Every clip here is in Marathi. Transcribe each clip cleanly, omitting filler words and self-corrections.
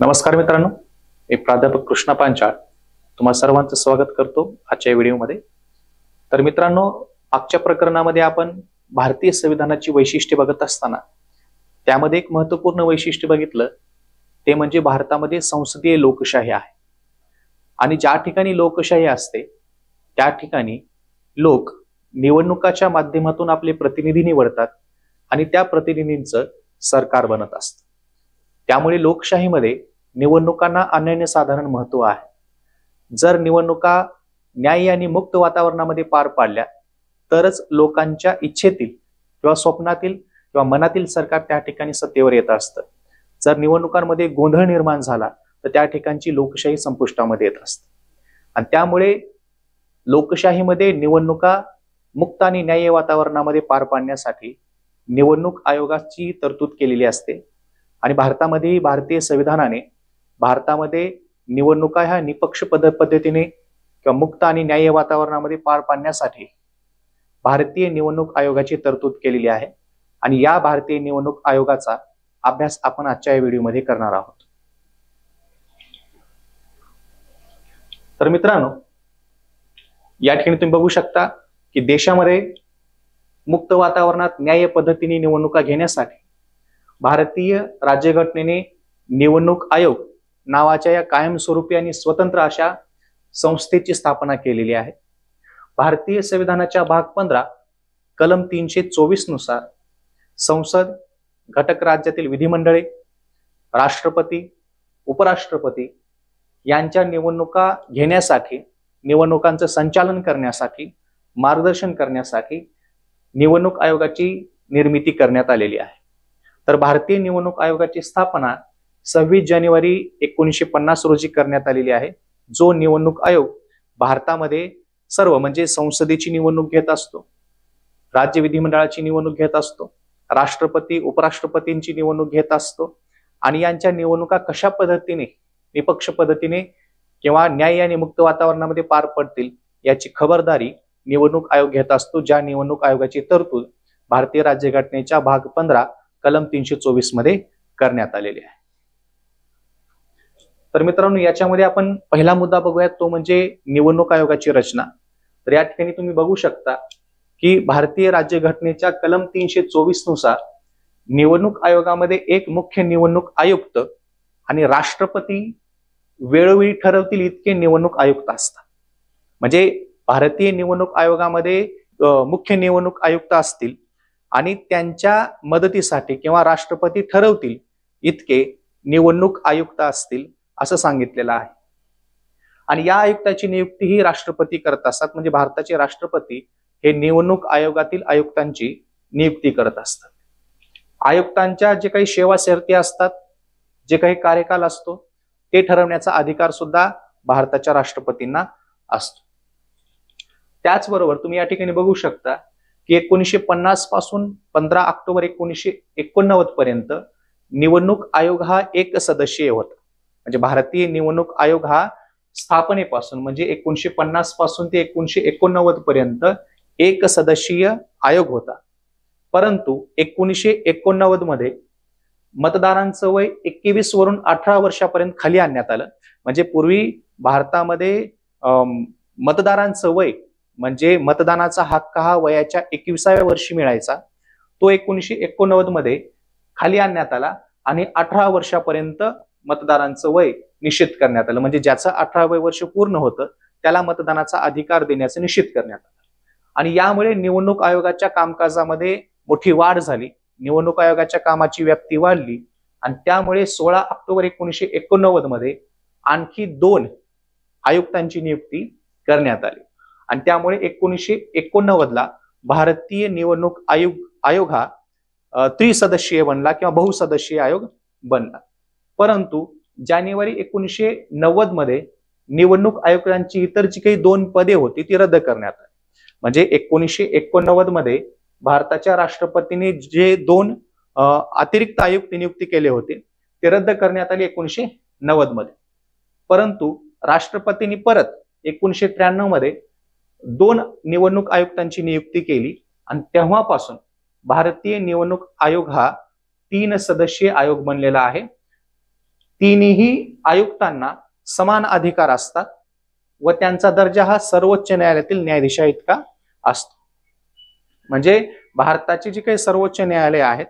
नमस्कार मित्रांनो, मी प्राध्यापक कृष्णा पांचाळ तुम्हा सर्वांचं स्वागत करतो आजच्या व्हिडिओमध्ये। तर मित्रांनो, आजच्या प्रकरणामध्ये आपण भारतीय संविधानाची वैशिष्ट्ये बघत असताना त्यामध्ये एक महत्त्वपूर्ण वैशिष्ट्य बघितलं ते म्हणजे भारतामध्ये संसदीय लोकशाही आहे। आणि ज्या ठिकाणी लोकशाही असते त्या ठिकाणी लोक निवडणुकाच्या माध्यमातून आपले प्रतिनिधी निवडतात आणि त्या प्रतिनिधींचं सरकार बनत असतं। त्यामुळे लोकशाहीमध्ये निवडणुकांना अनन्यसाधारण महत्त्व आहे। जर निवडणुका न्यायी आणि मुक्त वातावरणामध्ये पार पाडल्या तरच लोकांच्या इच्छेतील किंवा स्वप्नातील किंवा मनातील सरकार त्या ठिकाणी सत्तेवर येत असतं। जर निवडणुकांमध्ये गोंधळ निर्माण झाला तर त्या ठिकाणची लोकशाही संपुष्टामध्ये येत असते। आणि त्यामुळे लोकशाहीमध्ये निवडणुका मुक्त आणि न्यायी वातावरणामध्ये पार पाडण्यासाठी निवडणूक आयोगाची तरतूद केलेली असते। आणि भारतामध्ये भारतीय संविधानाने भारतामध्ये निवडणुका ह्या निपक्ष पद्धतीने किंवा मुक्त आणि न्यायी वातावरणामध्ये पार पाडण्यासाठी भारतीय निवडणूक आयोगाची तरतूद केलेली आहे। आणि या भारतीय निवडणूक आयोगाचा अभ्यास आपण आजच्या व्हिडिओमध्ये करणार आहोत। तर मित्रांनो, या ठिकाणी तुम्ही बघू शकता की देशामध्ये मुक्त वातावरणात न्याय्य पद्धतीने निवडणुका घेण्यासाठी भारतीय राज्यघटनेने निवडणूक आयोग नावाच्या या कायमस्वरूपी आणि स्वतंत्र अशा संस्थेची स्थापना केलेली आहे। भारतीय संविधानाच्या भाग 15 कलम 324 नुसार संसद, घटक राज्यातील विधिमंडळे, राष्ट्रपती, उपराष्ट्रपती यांच्या निवडणुका घेण्यासाठी, निवडणुकांचं संचालन करण्यासाठी, मार्गदर्शन करण्यासाठी निवडणूक आयोगाची निर्मिती करण्यात आलेली आहे। तर भारतीय निवडणूक आयोगाची स्थापना 26 जानेवारी 1950 रोजी करण्यात आलेली आहे। जो निवडणूक आयोग भारतामध्ये सर्व म्हणजे संसदेची निवडणूक घेत असतो, राज्य विधिमंडळाची निवडणूक घेत असतो, राष्ट्रपती उपराष्ट्रपतींची निवडणूक घेत असतो आणि यांच्या निवडणुका कशा पद्धतीने निपक्ष पद्धतीने किंवा न्यायी आणि मुक्त वातावरणामध्ये पार पडतील याची खबरदारी निवडणूक आयोग घेत असतो। ज्या निवडणूक आयोगाची तरतूद भारतीय राज्यघटनेच्या भाग 15 कलम 324 मध्ये करण्यात आलेली आहे। तर मित्रांनो, याच्यामध्ये आपण पहिला मुद्दा बघूयात तो म्हणजे निवडणूक आयोगाची रचना। तर या ठिकाणी तुम्ही बघू शकता की भारतीय राज्यघटनेच्या कलम 324 नुसार निवडणूक आयोगामध्ये एक मुख्य निवडणूक आयुक्त आणि राष्ट्रपती वेळोवेळी ठरवतील इतके निवडणूक आयुक्त असतात। म्हणजे भारतीय निवडणूक आयोगामध्ये मुख्य निवडणूक आयुक्त असतील आणि त्यांच्या मदतीसाठी किंवा राष्ट्रपती ठरवतील इतके निवडणूक आयुक्त असतील असं सांगितलेलं आहे। आणि या आयुक्ताची नियुक्ती ही राष्ट्रपती करत असतात। म्हणजे भारताचे राष्ट्रपती हे निवडणूक आयोगातील आयुक्तांची नियुक्ती करत असतात। आयुक्तांच्या जे काही सेवा शर्ती असतात, जे काही कार्यकाल असतो ते ठरवण्याचा अधिकार सुद्धा भारताच्या राष्ट्रपतींना असतो। त्याचबरोबर तुम्ही या ठिकाणी बघू शकता की 1950 पासून 15 ऑक्टोबर 1989 पर्यंत निवडणूक आयोग हा एक सदस्यीय होता। म्हणजे भारतीय निवडणूक आयोग हा स्थापनेपासून म्हणजे 1950 पासून ते 1989 पर्यंत एक सदस्यीय आयोग होता। परंतु 1989 मध्ये मतदारांचं वय 21 वरून 18 वर्षापर्यंत खाली आणण्यात आलं। म्हणजे पूर्वी भारतामध्ये मतदारांचं वय म्हणजे मतदानाचा हक्क हा वयाच्या 21व्या वर्षी मिळायचा, तो 1989 मध्ये खाली आणण्यात आला आणि 18 वर्षापर्यंत मतदारांचं वय निश्चित करण्यात आलं। म्हणजे ज्याचं 18वं वर्ष पूर्ण होतं त्याला मतदानाचा अधिकार देण्याचं निश्चित करण्यात आलं। आणि यामुळे निवडणूक आयोगाच्या कामकाजामध्ये मोठी वाढ झाली, निवडणूक आयोगाच्या कामाची व्याप्ती वाढली आणि त्यामुळे 16 ऑक्टोबर 1989 मध्ये आणखी 2 आयुक्तांची नियुक्ती करण्यात आली। आणि त्यामुळे 1989 ला भारतीय निवडणूक आयोग हा त्रिसदस्यीय बनला किंवा बहुसदस्यीय आयोग बनला। परंतु जानेवारी 1990 मध्ये निवडणूक आयुक्तांची इतर जी काही 2 पदे होती ती रद्द करण्यात आली। म्हणजे 1989 मध्ये भारताच्या राष्ट्रपतींनी जे 2 अतिरिक्त आयुक्त नियुक्ती केले होते ते रद्द करण्यात आले 1990 मध्ये। परंतु राष्ट्रपतींनी परत 1993 मध्ये 2 निवडणूक आयुक्तांची नियुक्ती केली आणि तेव्हापासून भारतीय निवडणूक आयोग हा 3 सदस्यीय आयोग बनलेला आहे। तिन्ही आयुक्तांना समान अधिकार असतात व त्यांचा दर्जा हा सर्वोच्च न्यायालयातील न्यायाधीशा इतका असतो. म्हणजे भारताची जी काही सर्वोच्च न्यायालय आहेत,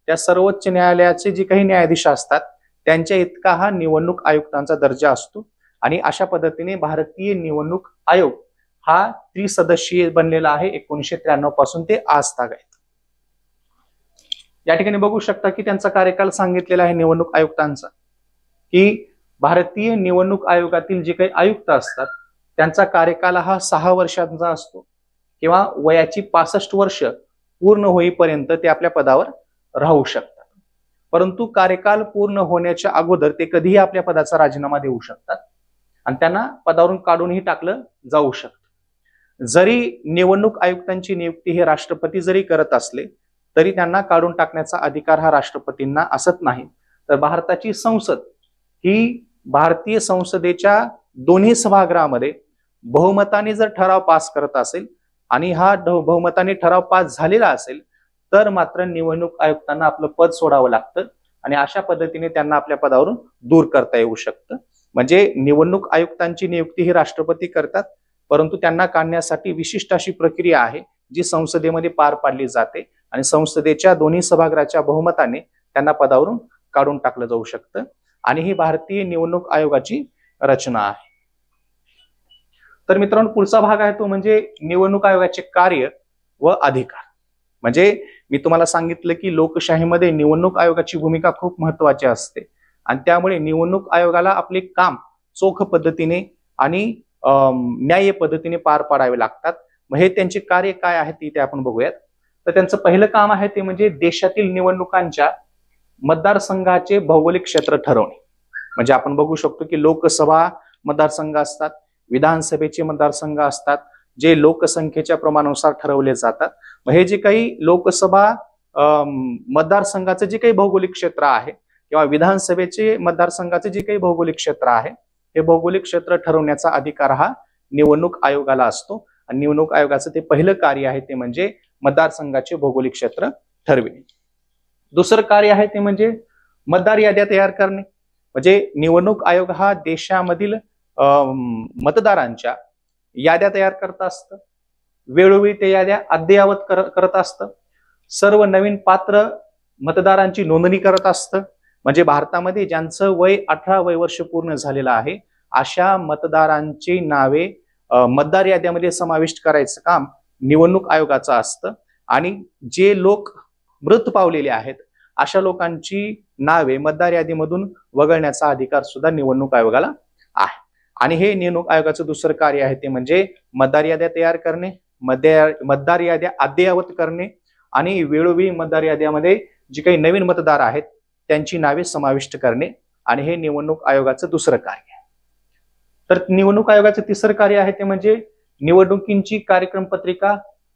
त्या सर्वोच्च न्यायालयाचे जे काही न्यायाधीश असतात त्यांच्या इतका हा निवडणूक आयुक्तांचा दर्जा असतो. आणि अशा पद्धतीने भारतीय निवडणूक आयोग हा त्रिसदस्यीय बनलेला आहे 1993 पासून ते आज तागायत. या ठिकाणी बघू शकता की त्यांचा कार्यकाल सांगितलेला आहे निवडणूक आयुक्तांचा, की भारतीय निवडणूक आयोगातील जे काही आयुक्त असतात त्यांचा कार्यकाल हा 6 वर्षांचा असतो किंवा वयाची 65 वर्ष पूर्ण होईपर्यंत ते आपल्या पदावर राहू शकतात. परंतु कार्यकाल पूर्ण होण्याच्या अगोदर ते कधीही आपल्या पदाचा राजीनामा देऊ शकतात आणि त्यांना पदावरून काढूनही टाकलं जाऊ शकतं. जरी निवडणूक आयुक्तांची नियुक्ती हे राष्ट्रपती जरी करत असले तरी त्यांना काढून टाकण्याचा अधिकार हा राष्ट्रपतींना असत नाही. तर भारताची संसद ही भारतीय संसदेच्या दोन्ही सभागृहामध्ये बहुमताने जर ठराव पास करत असेल आणि हा बहुमताने ठराव पास झालेला असेल तर मात्र निवडणूक आयुक्तांना आपलं पद सोडावं लागतं आणि अशा पद्धतीने त्यांना आपल्या पदावरून दूर करता येऊ शकतं. म्हणजे निवडणूक आयुक्तांची नियुक्ती ही राष्ट्रपती करतात, परंतु त्यांना काढण्यासाठी विशिष्ट अशी प्रक्रिया आहे जी संसदेमध्ये पार पाडली जाते आणि संसदेच्या दोन्ही सभागृहाच्या बहुमताने त्यांना पदावरून काढून टाकलं जाऊ शकतं. आणि ही भारतीय निवडणूक आयोगाची रचना आहे. तर मित्रांनो, पुढचा भाग आहे तो म्हणजे निवडणूक आयोगाचे कार्य व अधिकार. म्हणजे मी तुम्हाला सांगितलं की लोकशाहीमध्ये निवडणूक आयोगाची भूमिका खूप महत्वाची असते आणि त्यामुळे निवडणूक आयोगाला आपले काम चोख पद्धतीने आणि न्याय्य पद्धतीने पार पाडावे लागतात. मग हे त्यांचे कार्य काय आहेत ते आपण बघूयात. तर त्यांचं पहिलं काम आहे ते म्हणजे देशातील निवडणुकांच्या मतदारसंघाचे भौगोलिक क्षेत्र ठरवणे. म्हणजे आपण बघू शकतो की लोकसभा मतदारसंघ असतात, विधानसभेचे मतदारसंघ असतात जे लोकसंख्येच्या प्रमाणानुसार ठरवले जातात. मग हे जे काही लोकसभा मतदारसंघाचं जे काही भौगोलिक क्षेत्र आहे किंवा विधानसभेचे मतदारसंघाचे जे काही भौगोलिक क्षेत्र आहे हे भौगोलिक क्षेत्र ठरवण्याचा अधिकार हा निवडणूक आयोगाला असतो. आणि निवडणूक आयोगाचं ते पहिलं कार्य आहे ते म्हणजे मतदारसंघाचे भौगोलिक क्षेत्र ठरविणे. दुसरं कार्य आहे ते म्हणजे मतदार याद्या तयार करणे. म्हणजे निवडणूक आयोग हा देशामधील मतदारांच्या याद्या तयार करत असतं, वेळोवेळी त्या याद्या अद्ययावत करत असतं, सर्व नवीन पात्र मतदारांची नोंदणी करत असतं. म्हणजे भारतामध्ये ज्यांचं वय 18 वर्ष पूर्ण झालेलं आहे अशा मतदारांची नावे मतदार याद्यामध्ये समाविष्ट करायचं काम निवडणूक आयोगाचं असतं. आणि जे लोक मृत पावलेले आहेत अशा लोकांची नावे मतदार यादीमधून वगळण्याचा अधिकार सुद्धा निवडणूक आयोगाला आहे. आणि हे निवडणूक आयोगाचं दुसरं कार्य आहे ते म्हणजे मतदार याद्या तयार करणे, मतदार याद्या अद्ययावत करणे आणि वेळोवेळी मतदार याद्यामध्ये जी काही नवीन मतदार आहेत त्यांची नावे समाविष्ट करणे. आणि हे निवडणूक आयोगाचं दुसरं कार्य आहे. तर निवडणूक आयोगाचं तिसरं कार्य आहे ते म्हणजे निवडणुकींची कार्यक्रम पत्रिका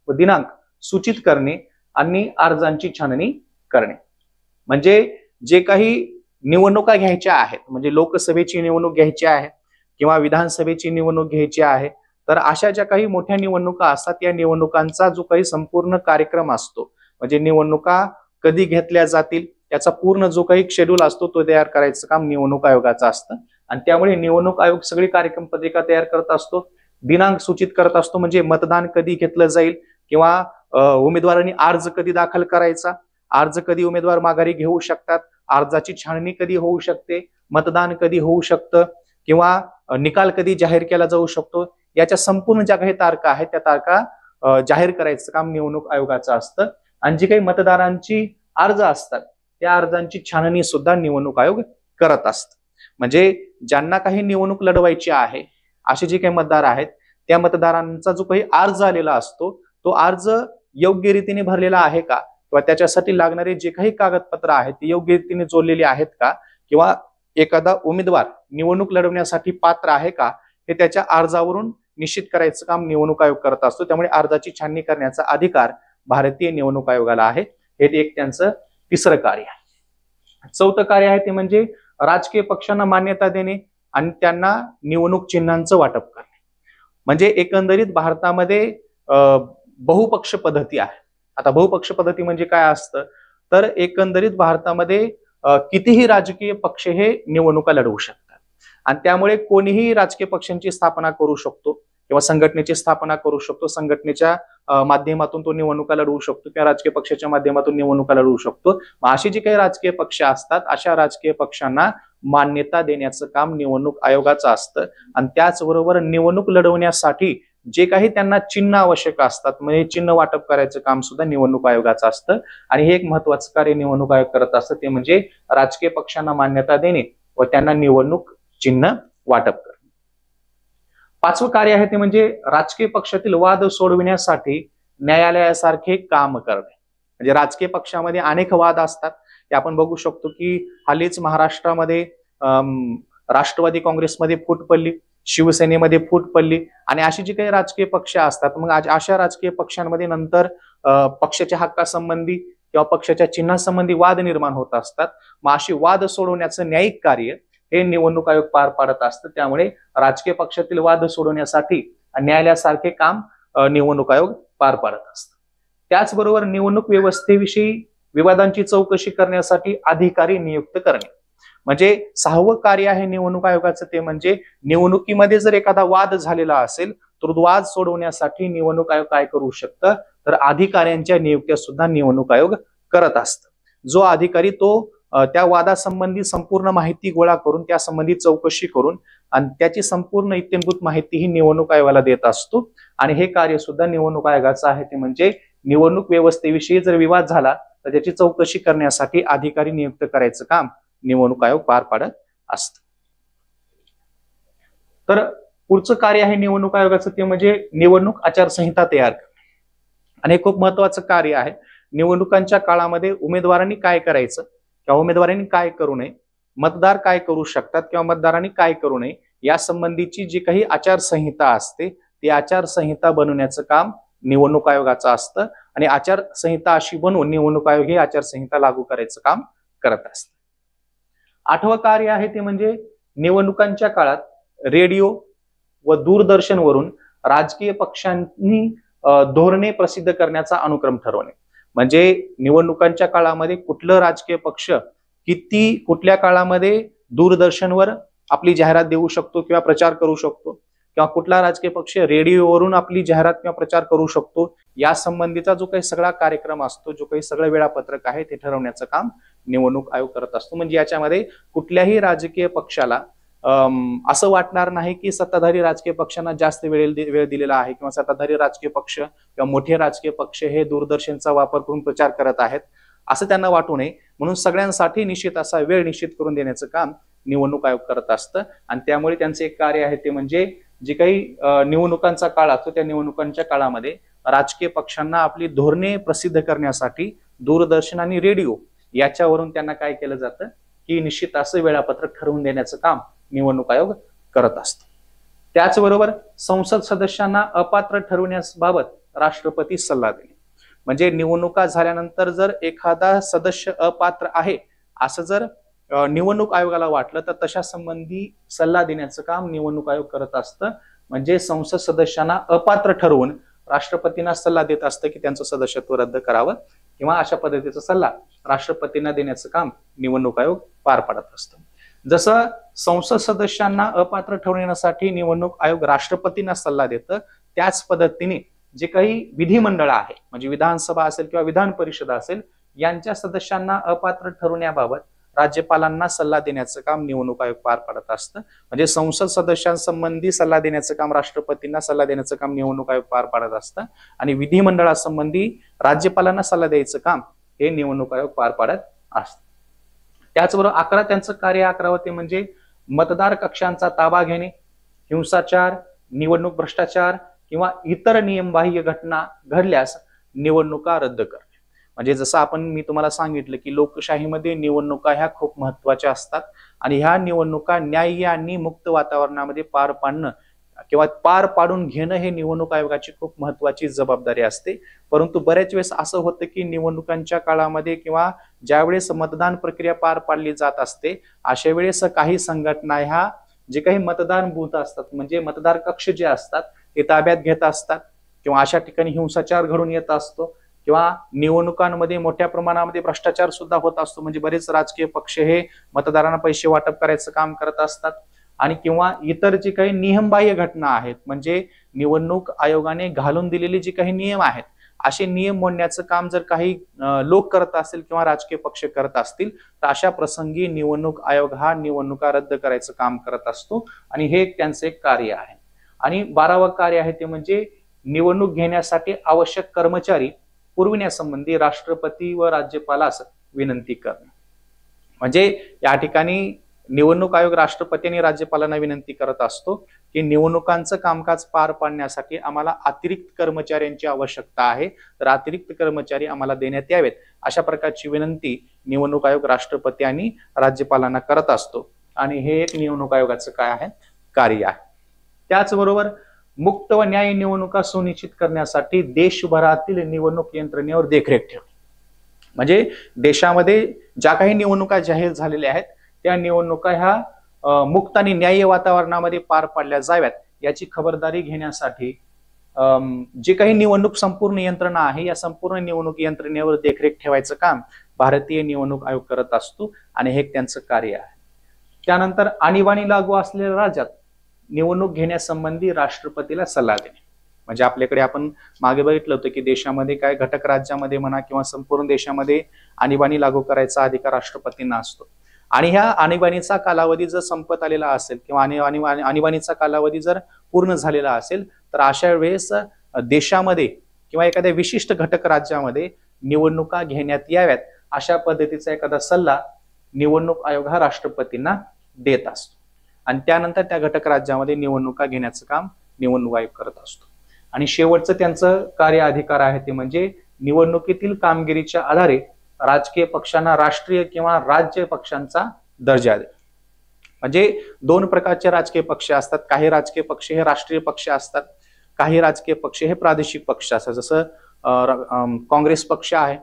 व दिनांक सूचित करणे आणि अर्जांची छाननी करणे. म्हणजे जे काही निवडणुका घ्यायच्या आहेत, म्हणजे लोकसभेची निवडणूक घ्यायची आहे किंवा विधानसभेची निवडणूक घ्यायची आहे, तर अशा ज्या काही मोठ्या निवडणुका असतात या निवडणुकांचा जो काही संपूर्ण कार्यक्रम असतो, म्हणजे निवडणुका कधी घेतल्या जातील याचा पूर्ण जो काही शेड्यूल असतो तो तयार करायचं काम निवडणूक आयोगाचं असतं. आणि त्यामुळे निवडणूक आयोग सगळी कार्यक्रम पत्रिका तयार करत असतो, दिनांक सूचित करत असतो, म्हणजे मतदान कधी घेतलं जाईल किंवा उमेदवारांनी अर्ज कधी दाखल करायचा, अर्ज कधी उमेदवार माघारी घेऊ शकतात, अर्जाची छाननी कधी होऊ शकते, मतदान कधी होऊ शकतं किंवा निकाल कधी जाहीर केला जाऊ शकतो, याच्या संपूर्ण ज्या काही तारखा आहेत त्या तारखा जाहीर करायचं काम निवडणूक आयोगाचं असतं. आणि जी काही मतदारांची अर्ज असतात त्या अर्जांची छाननी सुद्धा निवडणूक आयोग करत असतं. म्हणजे ज्यांना काही निवडणूक लढवायची आहे असे जे काही मतदार आहेत त्या मतदारांचा जो काही अर्ज आलेला असतो तो अर्ज योग्य रीतीने भरलेला आहे का किंवा त्याच्यासाठी लागणारे जे काही कागदपत्र आहेत ते योग्य रीतीने जोडलेली आहेत का किंवा एखादा उमेदवार निवडणूक लढवण्यासाठी पात्र आहे का हे त्याच्या अर्जावरून निश्चित करायचं काम निवडणूक आयोग करत असतो. त्यामुळे अर्जाची छाननी करण्याचा अधिकार भारतीय निवडणूक आयोगाला आहे. हे एक त्यांचं तिसरं कार्य आहे. चौथं कार्य आहे ते म्हणजे राजकीय पक्षांना मान्यता देणे आणि त्यांना निवडणूक चिन्हांचं वाटप करणे. म्हणजे एकंदरीत भारतामध्ये बहुपक्ष पद्धती आहे. आता बहुपक्ष पद्धती म्हणजे काय असतं तर एकंदरीत भारतामध्ये कितीही राजकीय पक्ष हे निवडणुका लढवू शकतात आणि त्यामुळे कोणीही राजकीय पक्षांची स्थापना करू शकतो किंवा संघटनेची स्थापना करू शकतो, संघटनेच्या माध्यमातून तो निवडणुका लढवू शकतो किंवा राजकीय पक्षाच्या माध्यमातून निवडणुका लढवू शकतो. अशी जी काही राजकीय पक्ष असतात अशा राजकीय पक्षांना मान्यता देण्याचं काम निवडणूक आयोगाचं असतं आणि त्याचबरोबर निवडणूक लढवण्यासाठी जे काही त्यांना चिन्ह आवश्यक असतात म्हणजे चिन्ह वाटप करायचं काम सुद्धा निवडणूक आयोगाचं असतं आणि हे एक महत्वाचं कार्य निवडणूक आयोग करत असतं ते म्हणजे राजकीय पक्षांना मान्यता देणे व त्यांना निवडणूक चिन्ह वाटप करणे. पाचवं कार्य आहे ते म्हणजे राजकीय पक्षातील वाद सोडविण्यासाठी न्यायालयासारखे काम करणे. म्हणजे राजकीय पक्षामध्ये अनेक वाद असतात ते आपण बघू शकतो की हल्लीच महाराष्ट्रामध्ये राष्ट्रवादी काँग्रेसमध्ये फूट पडली, शिवसेनेमध्ये फूट पडली आणि अशी जी काही राजकीय पक्ष असतात मग अशा राजकीय पक्षांमध्ये नंतर पक्षाच्या हक्कासंबंधी किंवा पक्षाच्या चिन्हासंबंधी वाद निर्माण होत असतात. मग अशी वाद सोडवण्याचं न्यायिक कार्य हे निवडणूक आयोग पार पाडत असतं. त्यामुळे राजकीय पक्षातील वाद सोडवण्यासाठी न्यायालयासारखे काम निवडणूक आयोग पार पाडत असतं. त्याचबरोबर निवडणूक व्यवस्थेविषयी विवादांची चौकशी करण्यासाठी अधिकारी नियुक्त करणे. म्हणजे सहावं कार्य आहे निवडणूक आयोगाचं ते म्हणजे निवडणुकीमध्ये जर एखादा वाद झालेला असेल तर वाद सोडवण्यासाठी निवडणूक आयोग काय करू शकतं तर अधिकाऱ्यांच्या नियुक्त्या सुद्धा निवडणूक आयोग करत असतं. जो अधिकारी तो त्या वादासंबंधी संपूर्ण माहिती गोळा करून त्यासंबंधी चौकशी करून आणि त्याची संपूर्ण इत्थंभूत माहिती ही निवडणूक आयोगाला देत असतो आणि हे कार्य सुद्धा निवडणूक आयोगाचं आहे ते म्हणजे निवडणूक व्यवस्थेविषयी जर विवाद झाला तर त्याची चौकशी करण्यासाठी अधिकारी नियुक्त करायचं काम निवडणूक आयोग पार पाडत असत. तर पुढचं कार्य आहे निवडणूक आयोगाचं ते म्हणजे निवडणूक आचारसंहिता तयार करणे आणि हे खूप महत्वाचं कार्य आहे. निवडणुकांच्या काळामध्ये उमेदवारांनी काय करायचं किंवा उमेदवारांनी काय करू नये, मतदार काय करू शकतात किंवा मतदारांनी काय करू नये या संबंधीची जी काही आचारसंहिता असते ती आचारसंहिता बनवण्याचं काम निवडणूक आयोगाचं असतं आणि आचारसंहिता अशी बनवून निवडणूक आयोग ही आचारसंहिता लागू करायचं काम करत असतं. आठवं कार्य आहे ते म्हणजे निवडणुकांच्या काळात रेडिओ व दूरदर्शनवरून राजकीय पक्षांनी धोरणे प्रसिद्ध करण्याचा अनुक्रम ठरवणे. म्हणजे निवडणुकांच्या काळामध्ये कुठलं राजकीय पक्ष किती कुठल्या काळामध्ये दूरदर्शनवर आपली जाहिरात देऊ शकतो किंवा प्रचार करू शकतो किंवा कुठला राजकीय पक्ष रेडिओवरून आपली जाहिरात किंवा प्रचार करू शकतो या संबंधीचा जो काही सगळा कार्यक्रम असतो जो काही सगळं वेळापत्रक आहे ते ठरवण्याचं काम निवडणूक आयोग करत असतो. म्हणजे याच्यामध्ये कुठल्याही राजकीय पक्षाला असं वाटणार नाही की सत्ताधारी राजकीय पक्षांना जास्त वेळ दिलेला आहे किंवा सत्ताधारी राजकीय पक्ष किंवा मोठे राजकीय पक्ष हे दूरदर्शनचा वापर करून प्रचार करत आहेत असं त्यांना वाटू नये म्हणून सगळ्यांसाठी निश्चित असा वेळ निश्चित करून देण्याचं काम निवडणूक आयोग करत असतं आणि त्यामुळे त्यांचे एक कार्य आहे ते म्हणजे जे काही निवडणुकांचा काळ असतो त्या निवडणुकांच्या काळामध्ये राजकीय पक्षांना आपली धोरणे प्रसिद्ध करण्यासाठी दूरदर्शन आणि रेडिओ याच्यावरून त्यांना काय केलं जातं की निश्चित असं वेळापत्रक ठरवून देण्याचं काम निवडणूक आयोग करत असतो. त्याचबरोबर संसद सदस्यांना अपात्र ठरवण्याबाबत राष्ट्रपती सल्ला देणे. म्हणजे निवडणुका झाल्यानंतर जर एखादा सदस्य अपात्र आहे असं जर निवडणूक आयोगाला वाटलं तर तशा संबंधी सल्ला देण्याचं काम निवडणूक आयोग करत असतं. म्हणजे संसद सदस्यांना अपात्र ठरवून राष्ट्रपतींना सल्ला देत असतं की त्यांचं सदस्यत्व रद्द करावं किंवा अशा पद्धतीचा सल्ला राष्ट्रपतींना देण्याचं काम निवडणूक आयोग पार पाडत असतं. जसं संसद सदस्यांना अपात्र ठरवण्यासाठी निवडणूक आयोग राष्ट्रपतींना सल्ला देतं त्याच पद्धतीने जे काही विधिमंडळ आहे म्हणजे विधानसभा असेल किंवा विधान परिषद असेल यांच्या सदस्यांना अपात्र ठरवण्याबाबत राज्यपालांना सल्ला देण्याचं काम निवडणूक आयोग पार पाडत असतं. म्हणजे संसद सदस्यांसंबंधी सल्ला देण्याचं काम राष्ट्रपतींना सल्ला देण्याचं काम निवडणूक आयोग पार पाडत असतं आणि विधिमंडळासंबंधी राज्यपालांना सल्ला द्यायचं काम हे निवडणूक आयोग पार पाडत असतं. त्याचबरोबर त्यांचं कार्य 11 ते म्हणजे मतदार कक्षांचा ताबा घेणे, हिंसाचार, निवडणूक भ्रष्टाचार किंवा इतर नियमबाह्य घटना घडल्यास निवडणुका रद्द करणे. म्हणजे जसं मी तुम्हाला सांगितलं की लोकशाहीमध्ये निवडणुका ह्या खूप महत्वाच्या असतात आणि ह्या निवडणुका न्याय्य आणि मुक्त वातावरणामध्ये पार पाडणं किंवा पार पाडून घेणं हे निवडणूक आयोगाची खूप महत्वाची जबाबदारी असते. परंतु बऱ्याच वेळेस असं होतं की निवडणुकांच्या काळामध्ये किंवा ज्यावेळेस मतदान प्रक्रिया पार पाडली जात असते अशा वेळेस काही संघटना ह्या जे काही मतदान बूथ असतात म्हणजे मतदार कक्ष जे असतात ते ताब्यात घेत असतात किंवा अशा ठिकाणी हिंसाचार घडून येत असतो किंवा निवडणुकांमध्ये मोठ्या प्रमाणामध्ये भ्रष्टाचार सुद्धा होत असतो, म्हणजे बरेच राजकीय पक्ष हे मतदारांना पैसे वाटप करायचं काम करत असतात. आणि किंवा इतर जी काही नियमबाह्य घटना आहेत, म्हणजे निवडणूक आयोगाने घालून दिलेले जे काही नियम आहेत, असे नियम मोडण्याचं काम जर काही लोक करत असतील किंवा राजकीय पक्ष करत असतील, तर अशा प्रसंगी निवडणूक आयोग हा निवडणुका रद्द करायचं काम करत असतो आणि हे त्यांचं एक कार्य आहे. आणि 12वं कार्य आहे ते म्हणजे निवडणूक घेण्यासाठी आवश्यक कर्मचारी पुरविण्यासंबंधी राष्ट्रपती व राज्यपालास विनंती करणे. म्हणजे या ठिकाणी निवडणूक आयोग राष्ट्रपती आणि राज्यपालांना विनंती करत असतो की निवडणुकांचं कामकाज पार पाडण्यासाठी आम्हाला अतिरिक्त कर्मचाऱ्यांची आवश्यकता आहे, तर अतिरिक्त कर्मचारी आम्हाला देण्यात यावेत, अशा प्रकारची विनंती निवडणूक आयोग राष्ट्रपती आणि राज्यपालांना करत असतो. आणि हे एक निवडणूक आयोगाचं काय आहे, कार्य आहे. त्याचबरोबर मुक्त व न्यायी निवडणुका सुनिश्चित करण्यासाठी देशभरातील निवडणूक यंत्रणेवर देखरेख ठेवणे. म्हणजे देशामध्ये ज्या काही निवडणुका जाहीर झालेल्या आहेत त्या निवडणुका ह्या मुक्त आणि न्याय्य वातावरणामध्ये पार पाडल्या जाव्यात याची खबरदारी घेण्यासाठी जे काही निवडणूक संपूर्ण यंत्रणा आहे, या संपूर्ण निवडणूक यंत्रणेवर देखरेख ठेवायचं काम भारतीय निवडणूक आयोग करत असतो आणि हे त्यांचं कार्य आहे. त्यानंतर आणीबाणी लागू असलेल्या राज्यात निवडणूक घेण्यासंबंधी राष्ट्रपतीला सल्ला देणे. म्हणजे आपल्याकडे आपण मागे बघितलं होतं की देशामध्ये काय घटक राज्यामध्ये म्हणा किंवा संपूर्ण देशामध्ये आणीबाणी लागू करायचा अधिकार राष्ट्रपतींना असतो. आणि ह्या आणीबाणीचा कालावधी जर संपत आलेला असेल किंवा आणीबाणीचा कालावधी जर पूर्ण झालेला असेल, तर अशा वेळेस देशामध्ये किंवा एखाद्या विशिष्ट घटक राज्यामध्ये निवडणुका घेण्यात याव्यात अशा पद्धतीचा एखादा सल्ला निवडणूक आयोग हा राष्ट्रपतींना देत असतो. आणि त्यानंतर त्या घटक राज्यामध्ये निवडणुका घेण्याचं काम निवडणूक आयोग करत असतो. आणि शेवटचं त्यांचं कार्य अधिकार आहे ते म्हणजे निवडणुकीतील कामगिरीच्या आधारे राजकीय पक्षांना राष्ट्रीय किंवा राज्य पक्षांचा दर्जा दे. म्हणजे दोन प्रकारचे राजकीय पक्ष असतात. काही राजकीय पक्ष हे राष्ट्रीय पक्ष असतात, काही राजकीय पक्ष हे प्रादेशिक पक्ष असतात. जसं काँग्रेस पक्ष आहे,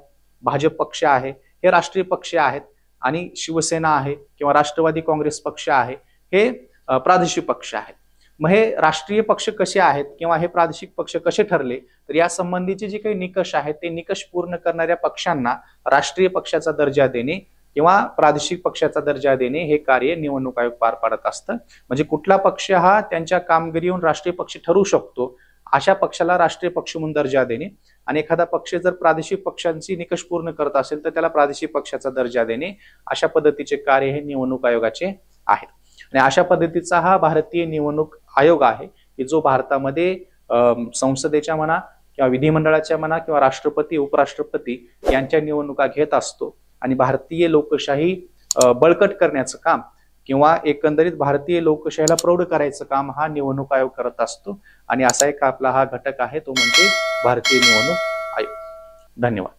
भाजप पक्ष आहे, हे राष्ट्रीय पक्ष आहेत. आणि शिवसेना आहे किंवा राष्ट्रवादी काँग्रेस पक्ष आहे, हे प्रादेशिक पक्ष आहेत. मग हे राष्ट्रीय पक्ष कसे आहेत किंवा हे प्रादेशिक पक्ष कसे ठरले, तर या संबंधीचे जे काही निकष आहेत ते निकष पूर्ण करणाऱ्या पक्षांना राष्ट्रीय पक्षाचा दर्जा देणे किंवा प्रादेशिक पक्षाचा दर्जा देणे हे कार्य निवडणूक आयोग पार पाडत असतं. म्हणजे कुठला पक्ष हा त्यांच्या कामगिरीहून राष्ट्रीय पक्ष ठरू शकतो, अशा पक्षाला राष्ट्रीय पक्ष म्हणून दर्जा देणे. आणि एखादा पक्ष जर प्रादेशिक पक्षांची निकष पूर्ण करत असेल तर त्याला प्रादेशिक पक्षाचा दर्जा देणे, अशा पद्धतीचे कार्य हे निवडणूक आयोगाचे आहेत. आणि अशा पद्धतीचा हा भारतीय निवडणूक आयोग आहे की जो भारतामध्ये संसदेच्या म्हणा किंवा विधिमंडळाच्या म्हणा किंवा राष्ट्रपती उपराष्ट्रपती यांच्या निवडणुका घेत असतो. आणि भारतीय लोकशाही बळकट करण्याचं काम किंवा एकंदरीत भारतीय लोकशाहीला प्रौढ करायचं काम हा निवडणूक आयोग करत असतो. आणि असा एक आपला हा घटक आहे तो म्हणजे भारतीय निवडणूक आयोग. धन्यवाद.